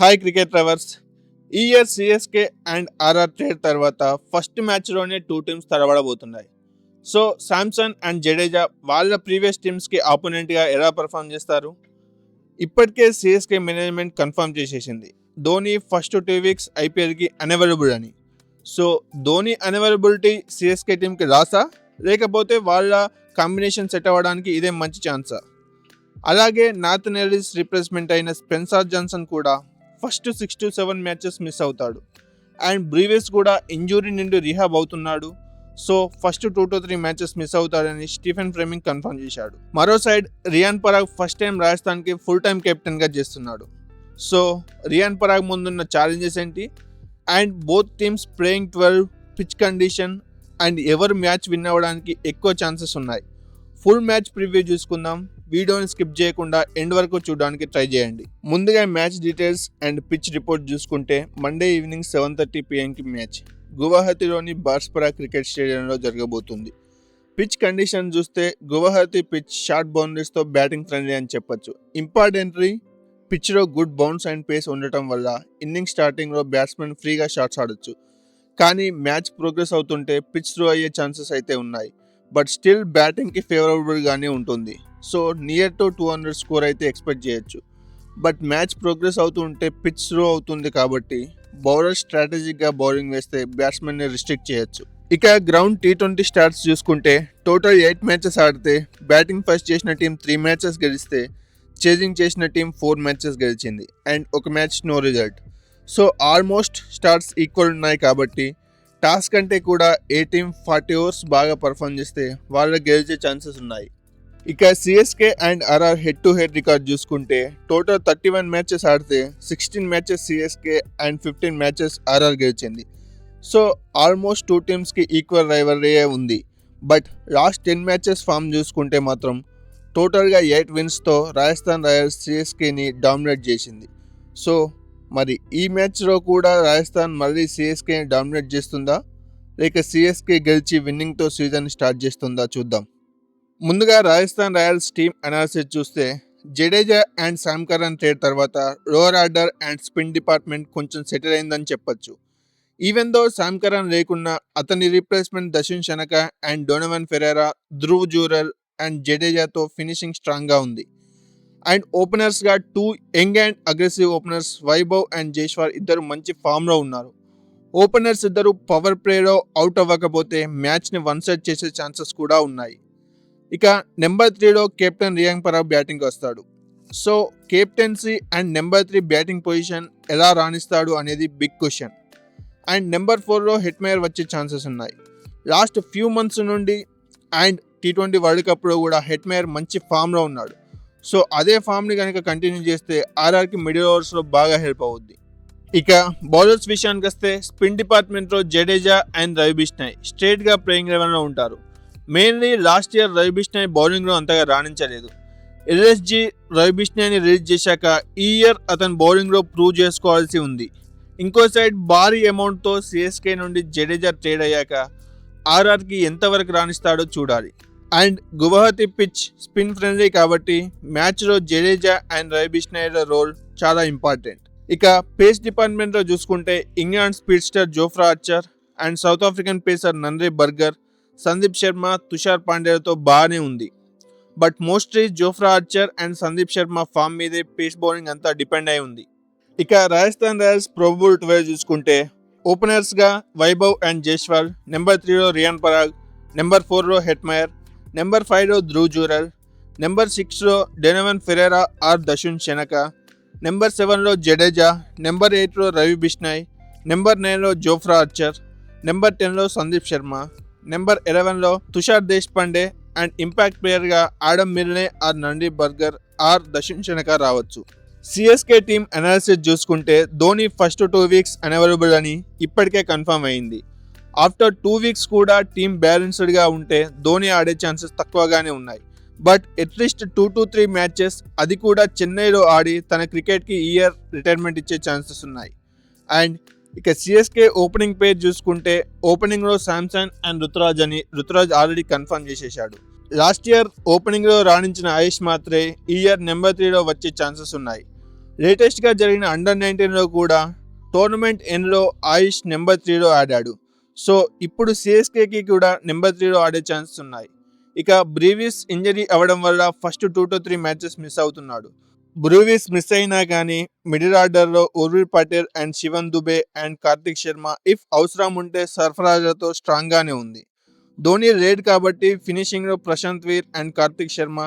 Hi cricket lovers. ఈ year CSK and RR trade తర్వాత first మ్యాచ్లోనే టూ టీమ్స్ తలబడబోతున్నాయి. సో శాంసన్ అండ్ జడేజా వాళ్ళ ప్రీవియస్ టీమ్స్కి ఆపోనెంట్గా ఎలా పర్ఫామ్ చేస్తారు? ఇప్పటికే సిఎస్కే మేనేజ్మెంట్ కన్ఫర్మ్ చేసేసింది ధోని ఫస్ట్ 2 వీక్స్ ఐపీఎల్కి అనవైలబుల్ అని. సో ధోని అనవైలబిలిటీ సిఎస్కే టీంకి రాసా, లేకపోతే వాళ్ళ కాంబినేషన్ సెట్ అవ్వడానికి ఇదే మంచి ఛాన్సా? అలాగే నాథన్ ఎల్లిస్ రీప్లేస్మెంట్ అయిన స్పెన్సర్ జాన్సన్ కూడా ఫస్ట్ 6 to 7 మ్యాచెస్ మిస్ అవుతాడు. అండ్ బ్రీవియస్ కూడా ఇంజూరీ నుండి రీహాబ్ అవుతున్నాడు. So first 2 to 3 matches miss అవుతాడని స్టీఫెన్ ఫ్లెమింగ్ కన్ఫర్మ్ చేశాడు. మరో side Riyan Parag first time రాజస్థాన్కి ఫుల్ టైం కెప్టెన్గా చేస్తున్నాడు. సో రియాన్ పరాగ్ ముందున్న ఛాలెంజెస్ ఏంటి? And both teams playing 12, pitch condition and ఎవరు మ్యాచ్ విన్ అవ్వడానికి ఎక్కువ ఛాన్సెస్ ఉన్నాయి. ఫుల్ మ్యాచ్ ప్రివ్యూ చూసుకుందాం. వీడియోని స్కిప్ చేయకుండా ఎండ్ వరకు చూడడానికి ట్రై చేయండి. ముందుగా match details and pitch report చూసుకుంటే మండే ఈవినింగ్ 7:30 PM మ్యాచ్ గువాహతిలోని బార్స్పరా క్రికెట్ స్టేడియంలో జరగబోతుంది. పిచ్ కండిషన్ చూస్తే గువాహతి పిచ్ షార్ట్ బౌండరీస్తో బ్యాటింగ్ ఫ్రెండ్లీ అని చెప్పొచ్చు. ఇంపార్టెంట్లీ పిచ్లో గుడ్ బౌన్స్ అండ్ పేస్ ఉండటం వల్ల ఇన్నింగ్ స్టార్టింగ్లో బ్యాట్స్మెన్ ఫ్రీగా షాట్స్ ఆడొచ్చు. కానీ మ్యాచ్ ప్రోగ్రెస్ అవుతుంటే పిచ్ త్రో అయ్యే ఛాన్సెస్ అయితే ఉన్నాయి. బట్ స్టిల్ బ్యాటింగ్కి ఫేవరబుల్గానే ఉంటుంది. సో నియర్ టు 200 స్కోర్ అయితే ఎక్స్పెక్ట్ చేయొచ్చు. బట్ మ్యాచ్ ప్రోగ్రెస్ అవుతుంటే పిచ్ స్లో అవుతుంది కాబట్టి బౌలర్ స్ట్రాటజిక్గా బౌలింగ్ వేస్తే బ్యాట్స్మెన్ని రిస్ట్రిక్ట్ చేయొచ్చు. ఇక గ్రౌండ్ T20 స్టాట్స్ చూసుకుంటే టోటల్ 8 మ్యాచెస్ ఆడితే బ్యాటింగ్ ఫస్ట్ చేసిన టీం 3 మ్యాచెస్ గెలిస్తే చేజింగ్ చేసిన టీం 4 మ్యాచెస్ గెలిచింది అండ్ ఒక match no result. So almost stats equal ఉన్నాయి కాబట్టి టాస్ కంటే కూడా ఏ టీం 40 ఓవర్స్ బాగా పర్ఫామ్ చేస్తే వాళ్ళకి గెలిచే ఛాన్సెస్ ఉన్నాయి. ఇక CSK and RR head to head record చూసుకుంటే టోటల్ 31 మ్యాచెస్ ఆడితే 16 matches CSK and 15 matches RR గెలిచింది. సో ఆల్మోస్ట్ టూ టీమ్స్కి ఈక్వల్ రైవల్రీయే ఉంది. బట్ లాస్ట్ 10 మ్యాచెస్ ఫామ్ చూసుకుంటే మాత్రం టోటల్గా 8 విన్స్తో రాజస్థాన్ రాయల్స్ సిఎస్కేని డామినేట్ చేసింది. సో మరి ఈ మ్యాచ్లో కూడా రాజస్థాన్ మళ్ళీ సిఎస్కేని డామినేట్ చేస్తుందా, లేక సిఎస్కే గెలిచి విన్నింగ్తో సీజన్ స్టార్ట్ చేస్తుందా చూద్దాం. ముందుగా రాజస్థాన్ రాయల్స్ టీమ్ అనాలిసిస్ చూస్తే Jadeja and Sam Curran trade తర్వాత lower order and spin department కొంచెం సెటిల్ అయిందని చెప్పొచ్చు. ఈవెన్ దో శామ్ కరన్ లేకున్నా అతని replacement Dasun Shanaka and Donovan Ferreira, Dhruv Jurel and జడేజాతో ఫినిషింగ్ స్ట్రాంగ్గా ఉంది. అండ్ ఓపెనర్స్గా 2 young and aggressive openers Vaibhav and Jaiswal ఇద్దరు మంచి ఫామ్లో ఉన్నారు. ఓపెనర్స్ ఇద్దరు పవర్ ప్లేలో అవుట్ అవ్వకపోతే మ్యాచ్ని వన్ సైడ్ చేసే ఛాన్సెస్ కూడా ఉన్నాయి. ఇక నెంబర్ 3లో కెప్టెన్ రియాన్ పరాగ్ బ్యాటింగ్ వస్తాడు. So captaincy and number 3 batting position ఎలా రాణిస్తాడు అనేది బిగ్ క్వశ్చన్. అండ్ నెంబర్ 4లో హెట్మేయర్ వచ్చే ఛాన్సెస్ ఉన్నాయి. లాస్ట్ ఫ్యూ మంత్స్ నుండి అండ్ T20 వరల్డ్ కప్లో కూడా హెట్మేయర్ మంచి ఫామ్లో ఉన్నాడు. సో అదే ఫామ్ని కనుక కంటిన్యూ చేస్తే ఆర్ఆర్కి మిడిల్ ఓవర్స్లో బాగా హెల్ప్ అవుద్ది. ఇక బౌలర్స్ విషయానికి వస్తే స్పిన్ డిపార్ట్మెంట్లో జడేజా అండ్ రవి బిష్నాయ్ స్ట్రేట్గా ప్లేయింగ్ లెవెల్లో ఉంటారు. Mainly last year Ravi Bishnoi బౌలింగ్లో అంతగా రాణించలేదు. ఎల్ఎస్జీ రవి బిష్నాయ్ని రిలీజ్ చేశాక ఈ ఇయర్ అతను బౌలింగ్లో ప్రూవ్ చేసుకోవాల్సి ఉంది. ఇంకో సైడ్ భారీ అమౌంట్తో సిఎస్కే నుండి జడేజా ట్రేడ్ అయ్యాక ఆర్ఆర్కి ఎంతవరకు రాణిస్తాడో చూడాలి. And Guwahati pitch spin friendly కాబట్టి మ్యాచ్లో జడేజా అండ్ రవి బిష్నాయ్ల రోల్ చాలా ఇంపార్టెంట్. ఇక పేస్ డిపార్ట్మెంట్లో చూసుకుంటే England speedster Jofra Archer and South African pacer Nandre Burger, Sandeep Sharma, Tushar పాండ్యాలతో బాగానే ఉంది. But mostly Jofra Archer and Sandeep Sharma form మీదే పేస్ బౌలింగ్ అంతా డిపెండ్ అయి ఉంది. ఇక రాజస్థాన్ రాయల్స్ ప్రాబబుల్ 12 చూసుకుంటే ఓపెనర్స్గా వైభవ్ అండ్ జైస్వాల్, నెంబర్ 3లో రియాన్ పరాగ్, నెంబర్ 4లో హెట్మేయర్, నెంబర్ 5లో ధ్రువ్ జూరెల్, నెంబర్ 6లో Donovan Ferreira or Dasun Shanaka, number 7లో జడేజా, నెంబర్ 8లో రవి బిష్నాయ్, నెంబర్ 9లో జోఫ్రా ఆర్చర్, నెంబర్ 10లో సందీప్ శర్మ, నెంబర్ 11లో తుషార్ దేశ్పాండే అండ్ ఇంపాక్ట్ ప్లేయర్గా Adam Milne or Nandre Burger or Dasun Shanaka రావచ్చు. సిఎస్కే టీమ్ అనాలిసిస్ చూసుకుంటే ధోని ఫస్ట్ 2 వీక్స్ అనవైలబుల్ అని ఇప్పటికే కన్ఫర్మ్ అయింది. ఆఫ్టర్ 2 వీక్స్ కూడా టీమ్ బ్యాలెన్స్డ్గా ఉంటే ధోని ఆడే ఛాన్సెస్ తక్కువగానే ఉన్నాయి. బట్ అట్లీస్ట్ 2 to 3 మ్యాచెస్ అది కూడా చెన్నైలో ఆడి తన క్రికెట్కి ఈ ఇయర్ రిటైర్మెంట్ ఇచ్చే ఛాన్సెస్ ఉన్నాయి. అండ్ ఇక సిఎస్కే ఓపెనింగ్ పేజ్ చూసుకుంటే ఓపెనింగ్లో Samson and Ruturaj already confirm చేసేశాడు. లాస్ట్ ఇయర్ ఓపెనింగ్లో రాణించిన ఆయుష్ మాత్రే ఈ ఇయర్ నెంబర్ 3లో వచ్చే ఛాన్సెస్ ఉన్నాయి. లేటెస్ట్గా జరిగిన అండర్-19లో కూడా టోర్నమెంట్ ఎండ్లో ఆయుష్ నెంబర్ 3లో ఆడాడు. సో ఇప్పుడు సిఎస్కేకి కూడా నెంబర్ 3లో ఆడే ఛాన్సెస్ ఉన్నాయి. ఇక బ్రీవిస్ ఇంజరీ అవ్వడం వల్ల ఫస్ట్ 2 to 3 మ్యాచెస్ మిస్ అవుతున్నాడు. బ్రూవిస్ మిస్ అయినా కానీ మిడిల్ ఆర్డర్లో Urvil Patel and Shivam Dube and Kartik Sharma if అవసరం ఉంటే సర్ఫరాజ్లతో స్ట్రాంగ్గానే ఉంది. ధోని రేడ్ కాబట్టి ఫినిషింగ్లో ప్రశాంత్ వీర్ అండ్ కార్తిక్ శర్మ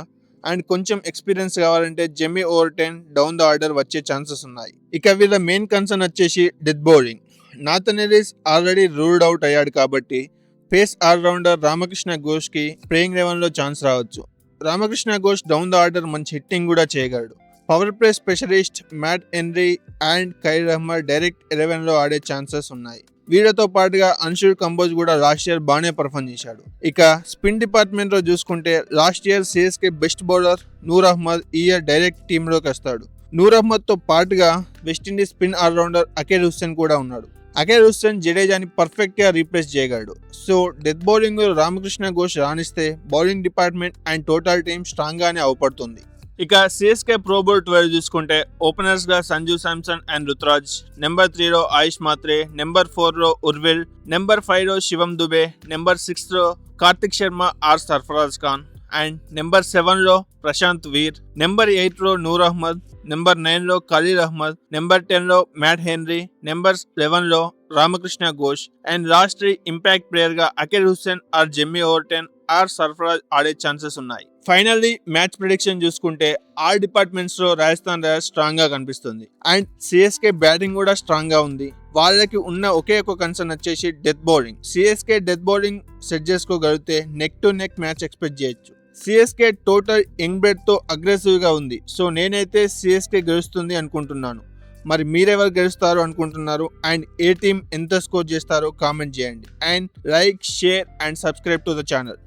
అండ్ కొంచెం ఎక్స్పీరియన్స్ కావాలంటే Jamie Overton down the order వచ్చే ఛాన్సెస్ ఉన్నాయి. ఇక వీళ్ళ మెయిన్ కన్సర్న్ వచ్చేసి death bowling. Nathan Ellis already ruled out అయ్యాడు కాబట్టి పేస్ ఆల్రౌండర్ రామకృష్ణ ఘోష్కి ప్లేయింగ్ 11లో ఛాన్స్ రావచ్చు. Ramakrishna Ghosh down the order మంచి హిట్టింగ్ కూడా చేయగలడు. Power play specialist Matt Henry and Khaleel Ahmed direct 11లో ఆడే ఛాన్సెస్ ఉన్నాయి. వీళ్ళతో పాటుగా అన్షుల్ కంబోజ్ కూడా లాస్ట్ ఇయర్ బాగానే పర్ఫామ్ చేశాడు. ఇక స్పిన్ డిపార్ట్మెంట్లో చూసుకుంటే last year CSK best bowler Noor Ahmad ఈ ఇయర్ డైరెక్ట్ టీంలోకి వస్తాడు. నూర్ అహ్మద్తో పాటుగా West Indies spin allrounder Akeal Hosein కూడా ఉన్నాడు. అకేల్ హుస్సేన్ జడేజాని పర్ఫెక్ట్గా రీప్లేస్ చేయగలడు. So death bowling Ramakrishna Ghosh రాణిస్తే bowling department and total team స్ట్రాంగ్గానే అవపడుతుంది. ఇక సిఎస్కే ప్రో బౌల్ 12 చూసుకుంటే ఓపెనర్స్గా సంజు శాంసన్ అండ్ రుతురాజ్, నెంబర్ 3లో ఆయుష్ మాత్రే, నెంబర్ 4లో ఉర్విల్, నెంబర్ 5లో శివం దుబే, నెంబర్ 6లో Karthik Sharma or Sarfaraz Khan and number 7లో ప్రశాంత్ వీర్, నెంబర్ 8లో నూర్ అహ్మద్, నెంబర్ 9లో ఖలీల్ అహ్మద్, నెంబర్ 10లో మ్యాట్ హెన్రీ, నెంబర్ 11లో Ramakrishna Ghosh and last impact ప్లేయర్గా Akeal Hosein or Jamie Overton or Sarfaraz ఆడే ఛాన్సెస్ ఉన్నాయి. ఫైనల్లీ మ్యాచ్ ప్రిడిక్షన్ చూసుకుంటే ఆల్ డిపార్ట్మెంట్స్లో రాజస్థాన్ రాయల్స్ స్ట్రాంగ్గా కనిపిస్తుంది అండ్ సిఎస్కే బ్యాటింగ్ కూడా స్ట్రాంగ్గా ఉంది. వాళ్ళకి ఉన్న ఒకే ఒక కన్సర్న్ వచ్చేసి death bowling. CSK death bowling set చేసుకోగలిగితే neck to neck match expect చేయొచ్చు. సిఎస్కే టోటల్ యంగ్ బ్లడ్తో అగ్రెసివ్గా ఉంది. సో నేనైతే సిఎస్కే గెలుస్తుంది అనుకుంటున్నాను. మరి మీరెవరు గెలుస్తారు అనుకుంటున్నారు అండ్ ఏ టీం ఎంత స్కోర్ చేస్తారో కామెంట్ చేయండి and like, share and subscribe to the channel.